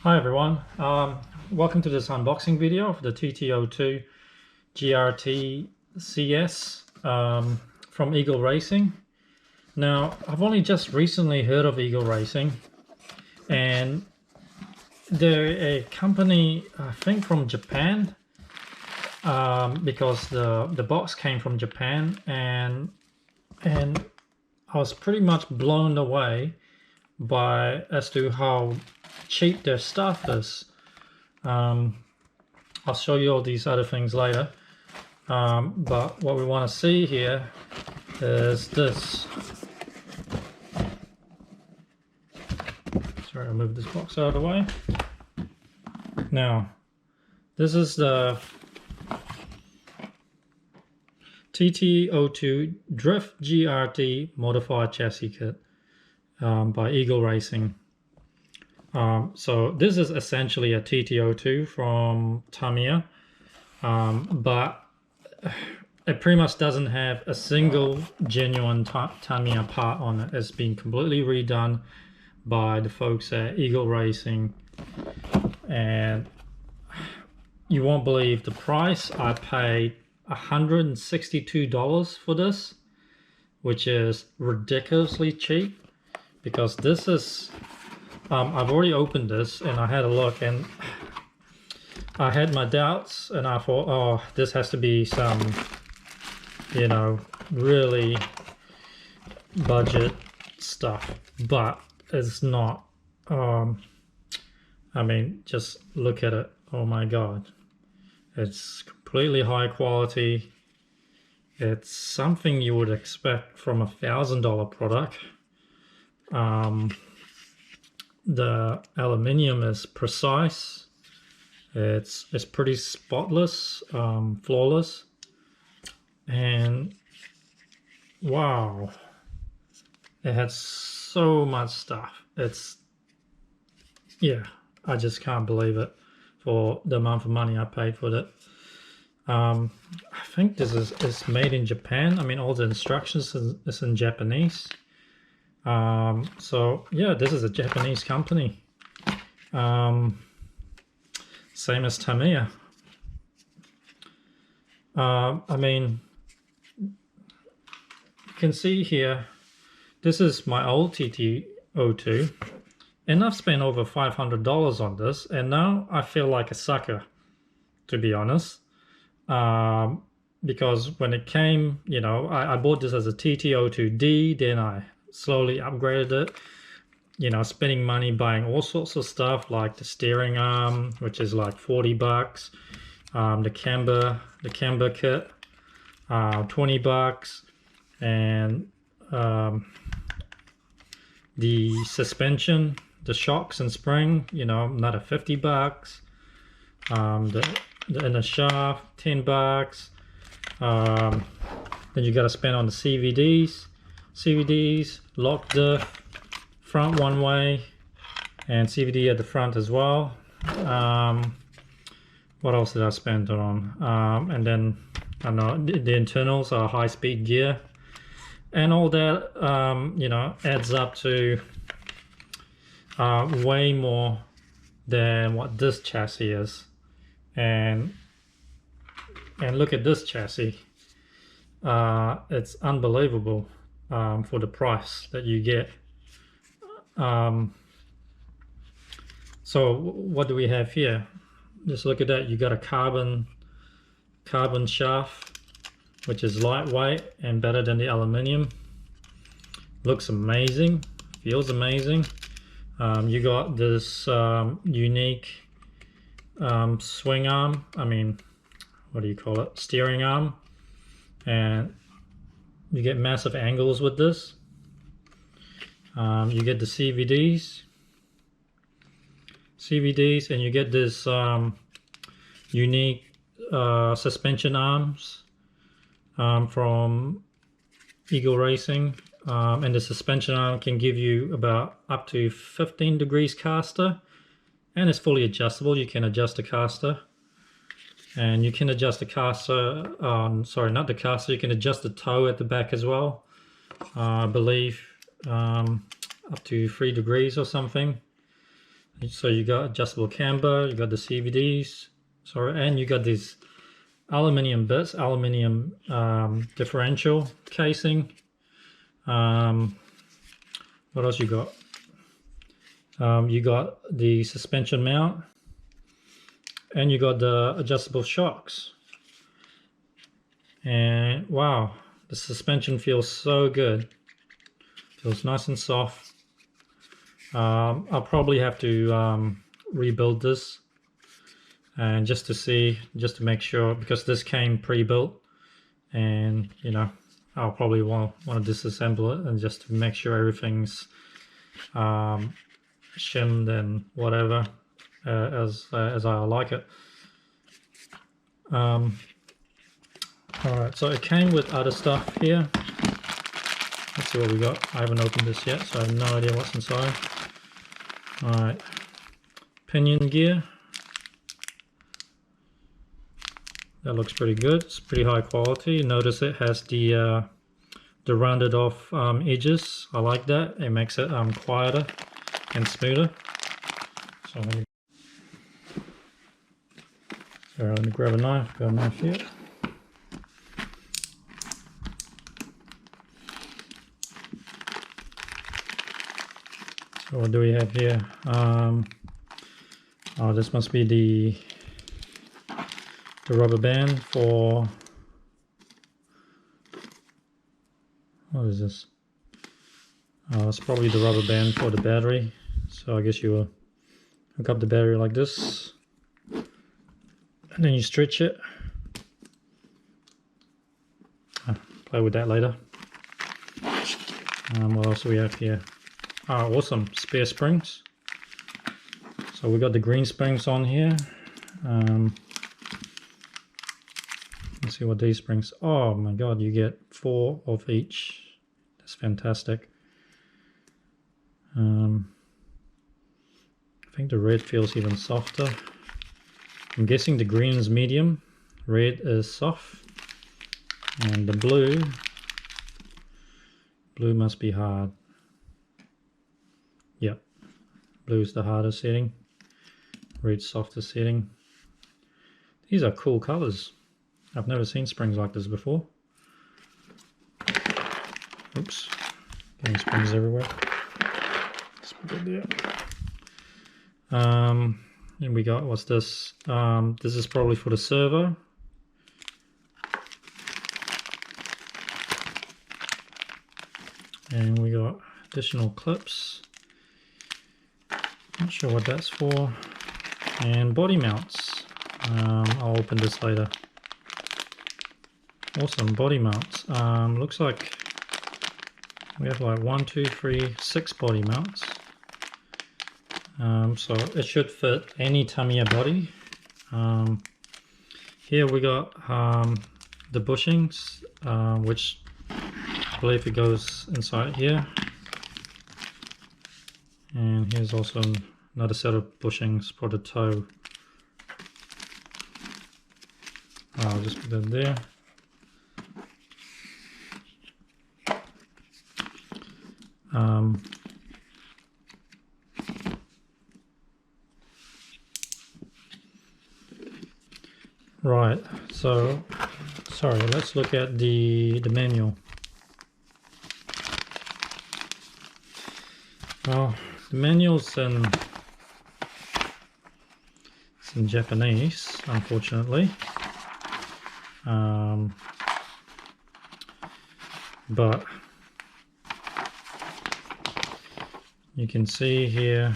Hi everyone, welcome to this unboxing video of the TT02 GRT CS from Eagle Racing. Now, I've only just recently heard of Eagle Racing, and they're a company, I think, from Japan, because the box came from Japan, and I was pretty much blown away as to how cheap their stuff is. I'll show you all these other things later, but what we want to see here is this. Sorry, I'll move this box out of the way. Now, this is the TT02 Drift GRT Modified Chassis Kit by Eagle Racing. So this is essentially a TT02 from Tamiya, but it pretty much doesn't have a single genuine Tamiya part on it. It's been completely redone by the folks at Eagle Racing, and you won't believe the price. I paid $162 for this, which is ridiculously cheap, because this is I've already opened this and I had a look, and I had my doubts, and I thought, oh, this has to be some, you know, really budget stuff, but it's not. I mean, just look at it. Oh my god, it's completely high quality. It's something you would expect from a $1,000 product. The aluminium is precise. It's pretty spotless, flawless, and wow, it has so much stuff. Yeah, I just can't believe it for the amount of money I paid for it. I think this is made in Japan. I mean, all the instructions is in Japanese. So yeah, this is a Japanese company, same as Tamiya. I mean, you can see here, this is my old TT02, and I've spent over $500 on this, and now I feel like a sucker, to be honest, because when it came, you know, I bought this as a TT02D, then I slowly upgraded it, you know, spending money buying all sorts of stuff like the steering arm, which is like $40, the camber kit, $20, and the suspension, the shocks and spring, you know, another $50, the inner shaft, $10, then you got to spend on the CVDs, lock diff, front one way, and CVD at the front as well. What else did I spend it on? And then I know the internals are high-speed gear, and all that, you know, adds up to way more than what this chassis is. And look at this chassis. It's unbelievable. For the price that you get. So what do we have here? Just look at that. You got a carbon shaft, which is lightweight and better than the aluminium. Looks amazing, feels amazing. You got this unique swing arm, I mean, what do you call it, steering arm, and you get massive angles with this. You get the CVDs, and you get this unique suspension arms from Eagle Racing, and the suspension arm can give you about up to 15 degrees caster, and it's fully adjustable. You can adjust the caster. And you can adjust the caster, sorry, not the caster, you can adjust the toe at the back as well. I believe up to 3 degrees or something. So you got adjustable camber, you got the CVDs, sorry, and you got these aluminium bits, aluminium differential casing. What else you got? You got the suspension mount, and you got the adjustable shocks. And wow, the suspension feels so good. Feels nice and soft. I'll probably have to rebuild this, and just to make sure, because this came pre-built, and you know, I'll probably want to disassemble it, and just to make sure everything's shimmed and whatever, as I like it. All right, so it came with other stuff here. Let's see what we got. I haven't opened this yet, so I have no idea what's inside. All right, pinion gear. That looks pretty good. It's pretty high quality. Notice it has the rounded off edges. I like that. It makes it quieter and smoother. So let me grab a knife. Got a knife here. So what do we have here? Oh, this must be the rubber band for, what is this? It's probably the rubber band for the battery. So I guess you will hook up the battery like this, and then you stretch it. Play with that later. What else do we have here? Oh, awesome, spare springs. So we got the green springs on here. Let's see what these springs. Oh my god, you get 4 of each. That's fantastic. I think the red feels even softer. I'm guessing the green is medium, red is soft, and the blue must be hard. Yep, blue is the hardest setting, red softer setting. These are cool colors. I've never seen springs like this before. Oops, getting springs everywhere. Let's put it there. And we got, what's this? This is probably for the servo. And we got additional clips. Not sure what that's for. And body mounts. I'll open this later. Awesome, body mounts. Looks like we have like 1, 2, 3, 6 body mounts. So it should fit any Tamiya body. Here we got the bushings, which I believe it goes inside here. And here's also another set of bushings for the toe. I'll just put that there. Right, so sorry, let's look at the manual. Well, the manual's in Japanese, unfortunately. But you can see here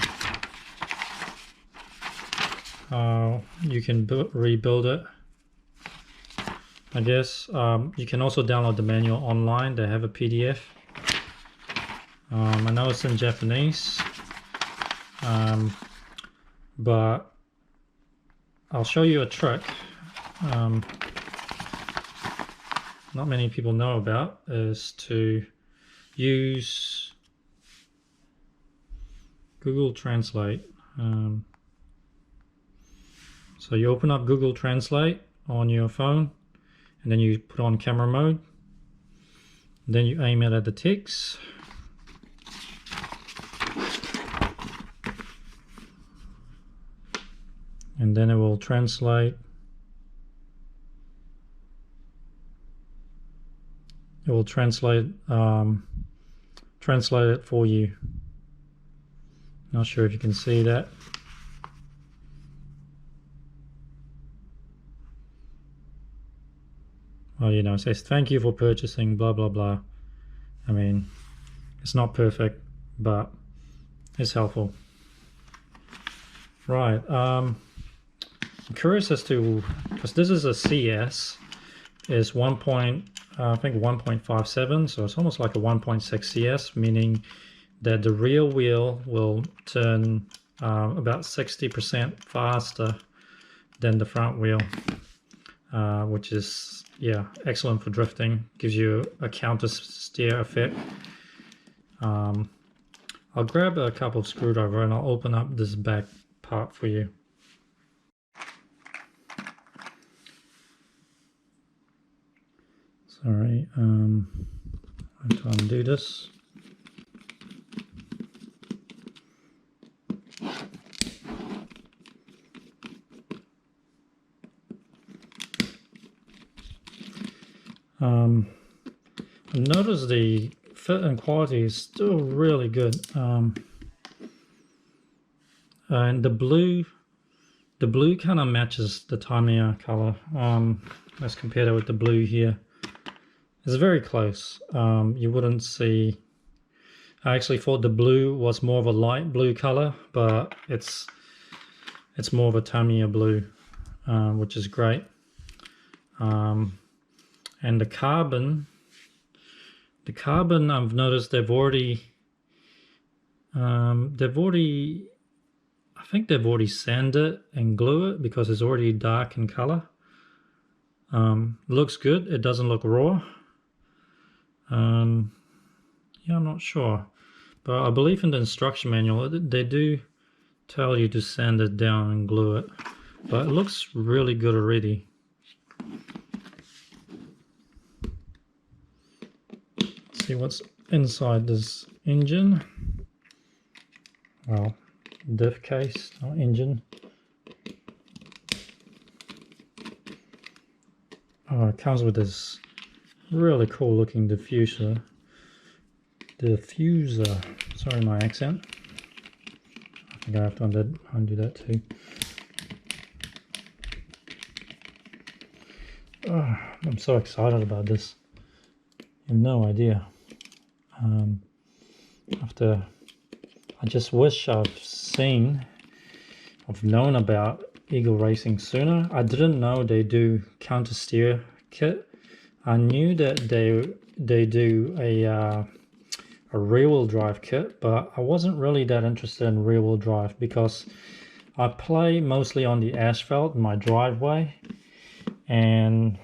how you can rebuild it, I guess. You can also download the manual online. They have a PDF. I know it's in Japanese, but I'll show you a trick not many people know about, is to use Google Translate. So you open up Google Translate on your phone, and then you put on camera mode, then you aim it at the text, and then it will translate. It will translate it for you. Not sure if you can see that. Well, you know, it says thank you for purchasing blah blah blah. I mean, it's not perfect, but it's helpful. Right. I'm curious as to, because this is a CS, is I think 1.57, so it's almost like a 1.6 CS, meaning that the rear wheel will turn about 60% faster than the front wheel, which is, yeah, excellent for drifting. Gives you a counter steer effect. I'll grab a couple of screwdriver and I'll open up this back part for you. Sorry, I have to undo this. I've noticed the fit and quality is still really good, and the blue kind of matches the Tamiya color. Let's compare that with the blue here. It's very close. You wouldn't see. I actually thought the blue was more of a light blue color, but it's more of a Tamiya blue, which is great. And the carbon, I've noticed they've already I think they've already sanded it and glue it because it's already dark in color. Looks good. It doesn't look raw. Yeah, I'm not sure, but I believe in the instruction manual they do tell you to sand it down and glue it, but it looks really good already. Let's see what's inside this engine. Well, diff case, not engine. Oh, it comes with this really cool looking diffuser. Sorry, my accent. I think I have to undo that too. Oh, I'm so excited about this. You have no idea. I just wish I've known about Eagle Racing sooner. I didn't know they do counter steer kit. I knew that they do a rear wheel drive kit, but I wasn't really that interested in rear wheel drive because I play mostly on the asphalt in my driveway, and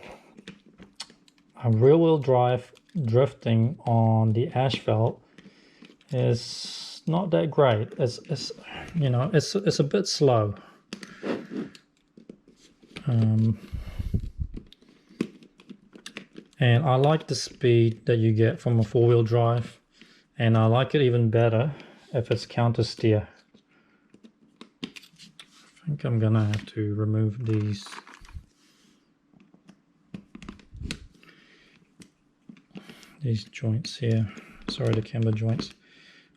a rear wheel drive drifting on the asphalt is not that great. It's you know, it's a bit slow. And I like the speed that you get from a four-wheel drive, and I like it even better if it's counter steer. I think I'm gonna have to remove these joints here. Sorry, the camber joints.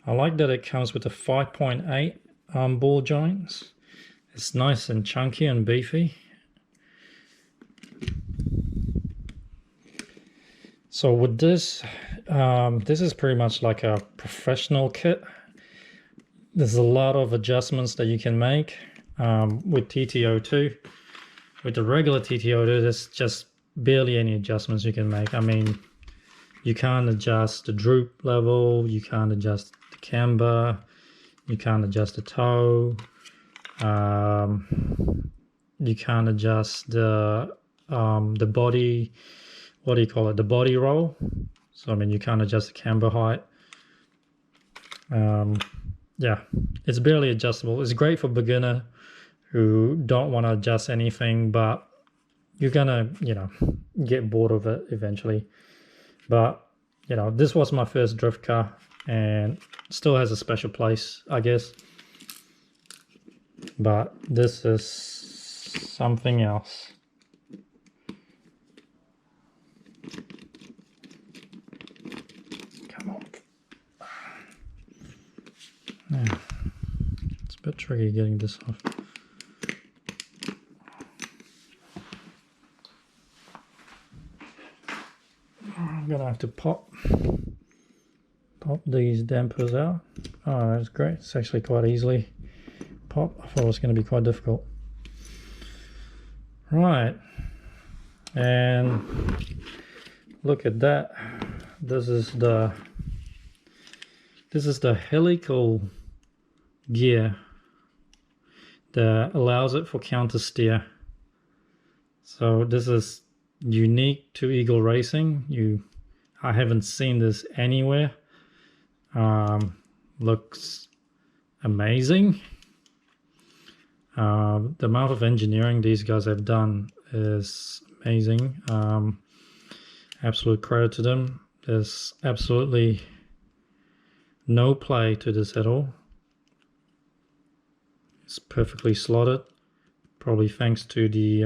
I like that it comes with a 5.8 ball joints. It's nice and chunky and beefy. So with this, this is pretty much like a professional kit. There's a lot of adjustments that you can make with TT02. With the regular TT02, there's just barely any adjustments you can make. I mean, you can't adjust the droop level, you can't adjust the camber, you can't adjust the toe, you can't adjust the body, what do you call it, the body roll. So I mean, you can't adjust the camber height. Yeah, it's barely adjustable. It's great for beginner who don't want to adjust anything, but you're gonna, you know, get bored of it eventually. But you know, this was my first drift car and still has a special place, I guess. But this is something else. Come on. Yeah. It's a bit tricky getting this off. I'm gonna have to pop these dampers out. Oh, that's great. It's actually quite easily pop. I thought it was going to be quite difficult. Right, and look at that. This is the helical gear that allows it for counter steer. So this is unique to Eagle Racing. I haven't seen this anywhere. Looks amazing. The amount of engineering these guys have done is amazing. Absolute credit to them. There's absolutely no play to this at all. It's perfectly slotted, probably thanks to the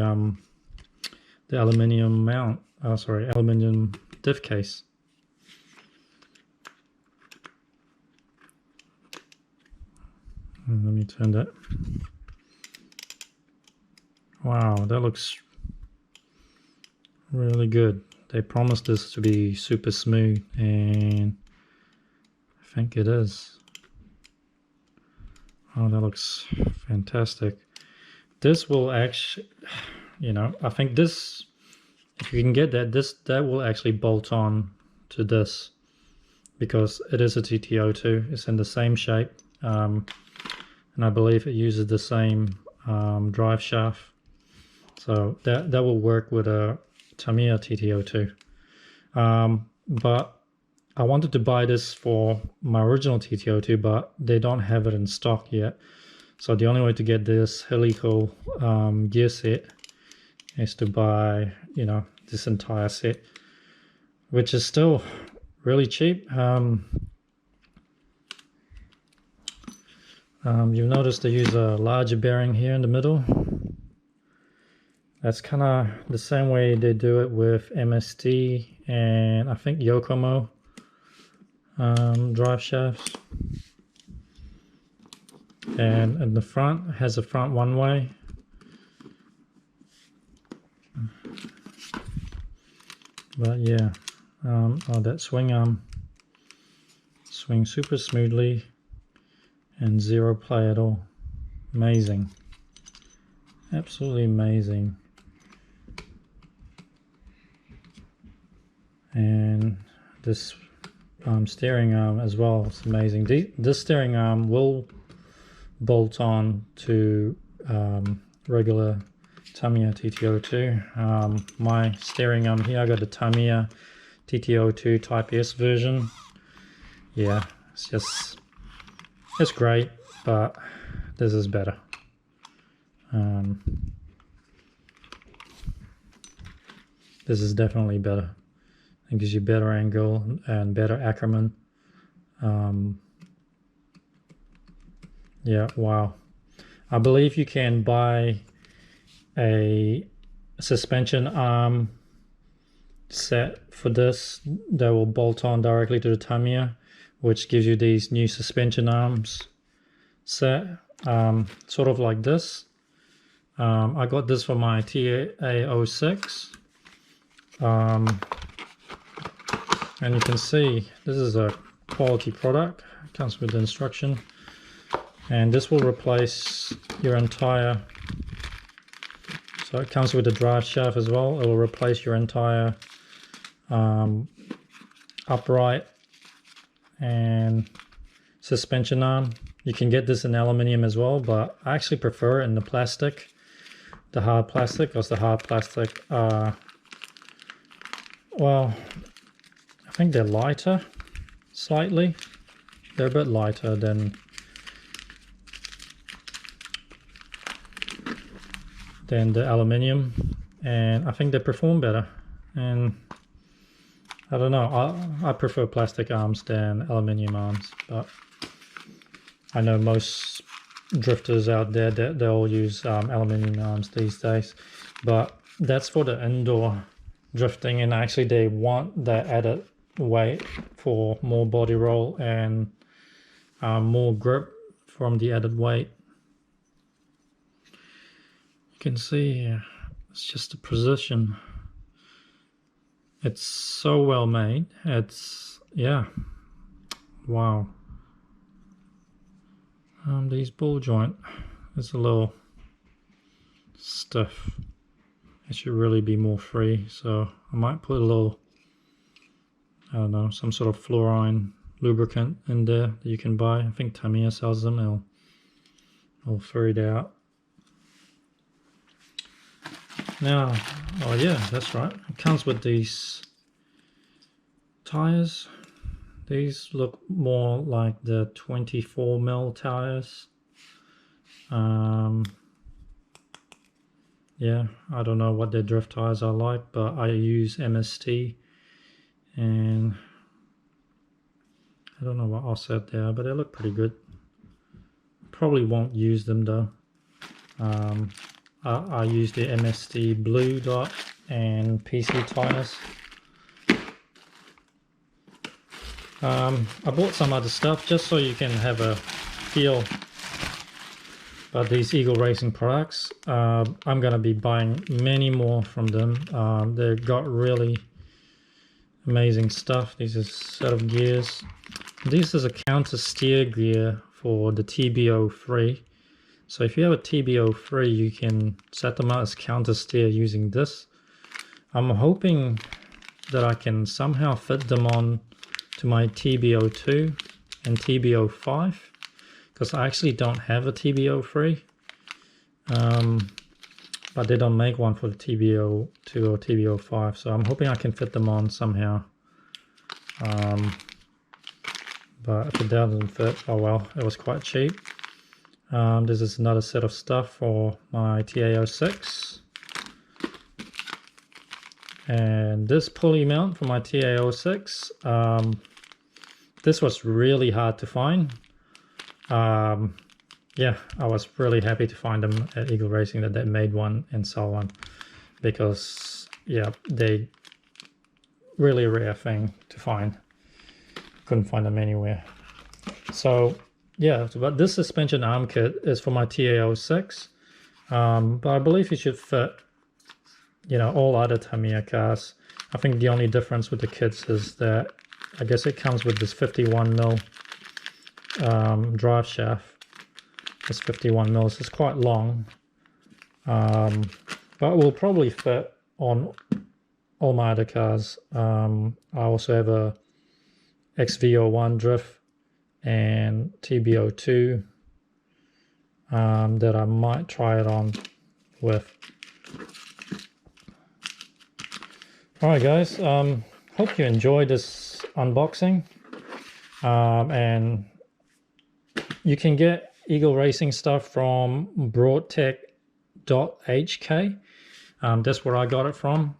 aluminium mount. Aluminium diff case. Let me turn that. Wow, that looks really good. They promised this to be super smooth, and I think it is. Oh, that looks fantastic. This will actually, I think this, if you can get that, that will actually bolt on to this, because it is a TT02. It's in the same shape. And I believe it uses the same drive shaft, so that will work with a Tamiya TT02. But I wanted to buy this for my original TT02, but they don't have it in stock yet. So the only way to get this helical gear set is to buy, this entire set, which is still really cheap. You'll notice they use a larger bearing here in the middle. That's kind of the same way they do it with MST and I think Yokomo drive shafts. And in the front, it has a front one way. But yeah, that swing arm swings super smoothly. And zero play at all. Amazing. Absolutely amazing. And this steering arm as well is amazing. This steering arm will bolt on to regular Tamiya TT02. My steering arm here, I got the Tamiya TT02 Type S version. Yeah, it's great, but this is better. This is definitely better. It gives you better angle and better Ackerman. Yeah, wow. I believe you can buy a suspension arm set for this that will bolt on directly to the Tamiya, which gives you these new suspension arms set, sort of like this. I got this for my TA06, and you can see this is a quality product. It comes with the instruction, and this will replace your entire, so it comes with the drive shaft as well. It will replace your entire upright and suspension arm. You can get this in aluminium as well, but I actually prefer it in the plastic, the hard plastic, because the hard plastic are, well, I think they're lighter slightly. They're a bit lighter than the aluminium, and I think they perform better. And I don't know, I prefer plastic arms than aluminium arms, but I know most drifters out there that they'll use aluminium arms these days, but that's for the indoor drifting, and actually they want that added weight for more body roll and more grip from the added weight. You can see here, it's just the position. It's so well made. It's, yeah, wow. These ball joint is a little stiff. It should really be more free, so I might put a little, I don't know, some sort of fluorine lubricant in there that you can buy. I think Tamiya sells them. I'll figure it out. Now, oh yeah, that's right. It comes with these tires. These look more like the 24mm tires. Yeah, I don't know what their drift tires are like, but I use MST, and I don't know what offset they are, but they look pretty good. Probably won't use them though. I use the MST Blue Dot and PC tires. I bought some other stuff just so you can have a feel about these Eagle Racing products. I'm gonna be buying many more from them. They've got really amazing stuff. This is a set of gears. This is a counter steer gear for the TB03. So if you have a TB03, you can set them out as counter steer using this. I'm hoping that I can somehow fit them on to my TB02 and TB05, because I actually don't have a TB03, but they don't make one for the TB02 or TB05, so I'm hoping I can fit them on somehow. But if it doesn't fit, oh well, it was quite cheap. This is another set of stuff for my TA06. And this pulley mount for my TA06, this was really hard to find. Yeah, I was really happy to find them at Eagle Racing, that they made one and sold one, because yeah, they really rare thing to find. Couldn't find them anywhere. So yeah, but this suspension arm kit is for my TA06, but I believe it should fit, you know, all other Tamiya cars. I think the only difference with the kits is that I guess it comes with this 51mm drive shaft. It's 51mm, so it's quite long, but it will probably fit on all my other cars. I also have a XV01 drift and TB02 that I might try it on with. Alright guys, hope you enjoyed this unboxing, and you can get Eagle Racing stuff from broadtech.hk. That's where I got it from.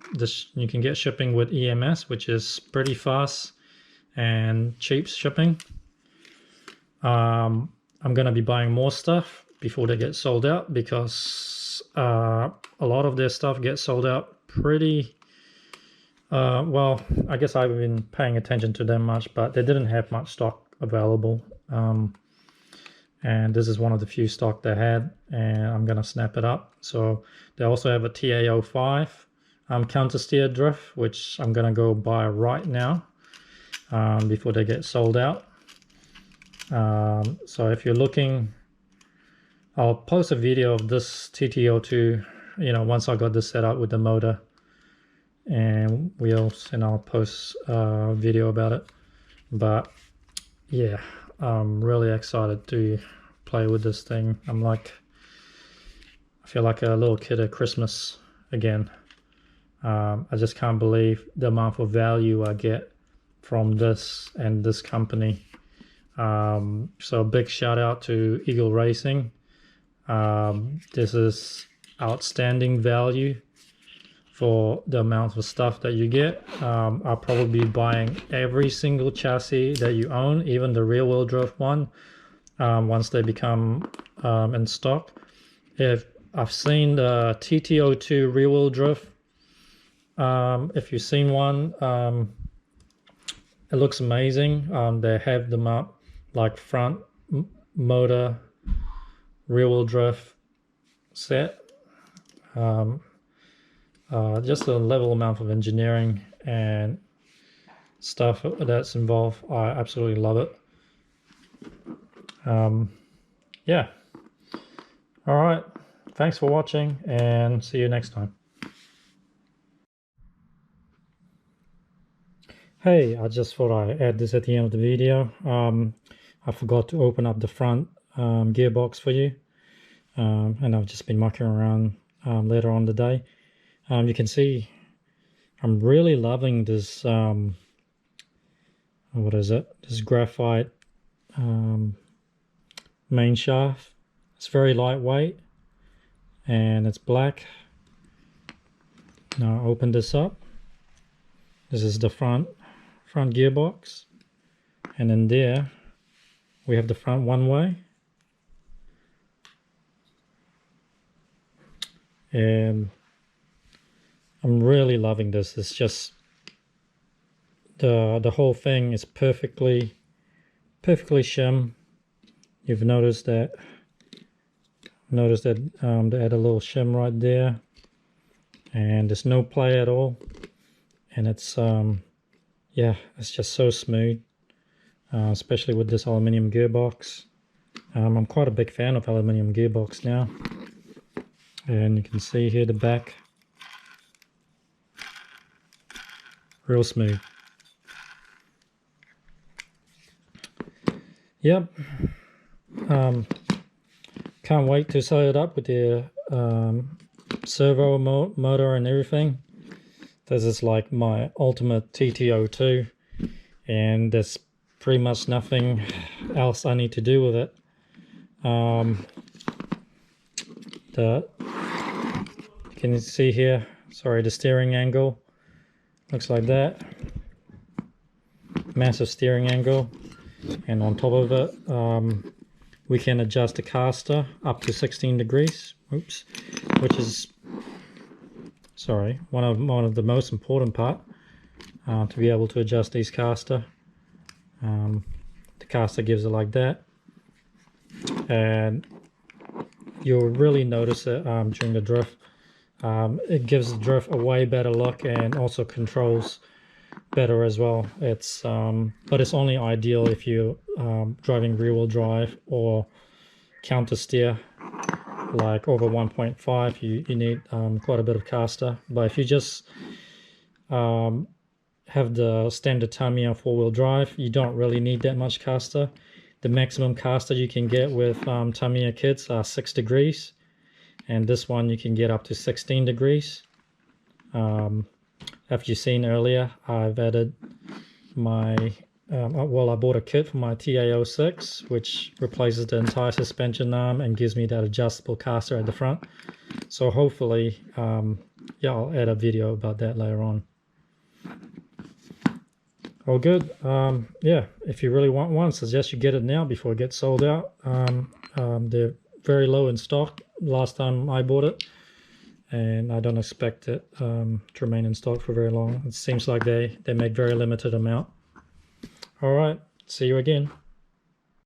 You can get shipping with EMS, which is pretty fast and cheap shipping. I'm gonna be buying more stuff before they get sold out, because a lot of their stuff gets sold out pretty well. I guess I haven't been paying attention to them much, but they didn't have much stock available, and this is one of the few stock they had, and I'm gonna snap it up. So they also have a TA05 counter steer drift, which I'm gonna go buy right now before they get sold out. So if you're looking, I'll post a video of this TT02, you know, once I got this set up with the motor and wheels, and I'll post a video about it. But yeah, I'm really excited to play with this thing. I feel like a little kid at Christmas again. I just can't believe the amount of value I get from this and this company. So big shout out to Eagle Racing. This is outstanding value for the amount of stuff that you get. I'll probably be buying every single chassis that you own, even the rear wheel drive one, once they become in stock. If I've seen the TT02 rear-wheel drift, if you've seen one, it looks amazing. They have them up like front motor rear-wheel drift set. Just a level amount of engineering and stuff that's involved. I absolutely love it. Yeah. All right. Thanks for watching and see you next time. Hey, I just thought I'd add this at the end of the video. I forgot to open up the front gearbox for you. And I've just been mucking around later on today. You can see I'm really loving this, what is it? This graphite main shaft. It's very lightweight and it's black. Now I'll open this up. This is the front gearbox, and in there we have the front one way, and I'm really loving this. It's just the whole thing is perfectly shim. You've noticed that they add a little shim right there, and there's no play at all, and it's yeah, it's just so smooth, especially with this aluminum gearbox. I'm quite a big fan of aluminum gearbox now, and you can see here the back, real smooth. Yep. Can't wait to set it up with the servo motor and everything. This is like my ultimate TT02, and there's pretty much nothing else I need to do with it. Can you see here? Sorry, the steering angle looks like that. Massive steering angle, and on top of it, we can adjust the caster up to 16 degrees. Oops, which is, sorry, one of the most important part, to be able to adjust these caster. The caster gives it like that, and you'll really notice it during the drift. It gives the drift a way better look and also controls better as well. It's but it's only ideal if you're driving rear-wheel drive or counter steer, like over 1.5. You need quite a bit of caster. But if you just have the standard Tamiya 4-wheel drive, you don't really need that much caster. The maximum caster you can get with Tamiya kits are 6 degrees, and this one you can get up to 16 degrees. After you've seen earlier, I've added my well, I bought a kit for my TA06, which replaces the entire suspension arm and gives me that adjustable caster at the front. So hopefully, yeah, I'll add a video about that later on. All good. Yeah, if you really want one, I suggest you get it now before it gets sold out. They're very low in stock last time I bought it, and I don't expect it to remain in stock for very long. It seems like they make very limited amount. All right, see you again.